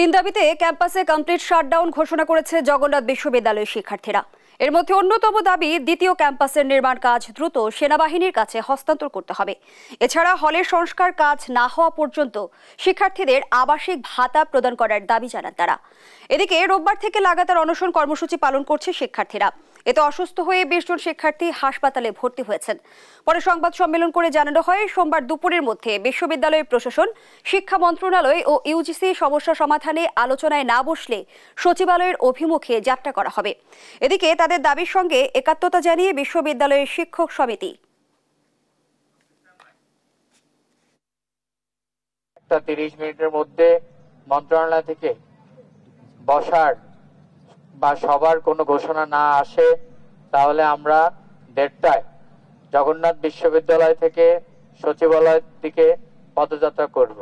তিন দাবিতে ক্যাম্পাসে কমপ্লিট শাটডাউন ঘোষণা করেছে জগন্নাথ বিশ্ববিদ্যালয়ের শিক্ষার্থীরা। এর মধ্যে অন্যতম দাবি দ্বিতীয় ক্যাম্পাসের নির্মাণ কাজ দ্রুত সেনাবাহিনীর কাছে হস্তান্তর করতে হবে। এছাড়া হলের সংস্কার কাজ না হওয়া পর্যন্ত শিক্ষার্থীদের আবাসিক ভাতা প্রদান করার দাবি জানান তারা। এদিকে রোববার থেকে লাগাতার অনশন কর্মসূচি পালন করছে শিক্ষার্থীরা। এতে অসুস্থ হয়ে 20 জন শিক্ষার্থী হাসপাতালে ভর্তি হয়েছেন। পরে সংবাদ সম্মেলন করে জানানো হয়, সোমবার দুপুরের মধ্যে বিশ্ববিদ্যালয় প্রশাসন, শিক্ষা মন্ত্রণালয় ও ইউজিসি সমস্যা সমাধানে আলোচনায় না বসলে সচিবালয়ের অভিমুখে যাত্রা করা হবে। এদিকে তাদের দাবির সঙ্গে একাত্মতা জানিয়ে বিশ্ববিদ্যালয়ের শিক্ষক সমিতি 30 মিনিটের মধ্যে মন্ত্রণালয় থেকে বসার বা সবার কোনো ঘোষণা না আসে তাহলে আমরা 1:30টায় জগন্নাথ বিশ্ববিদ্যালয় থেকে সচিবালয়ের দিকে পদযাত্রা করব।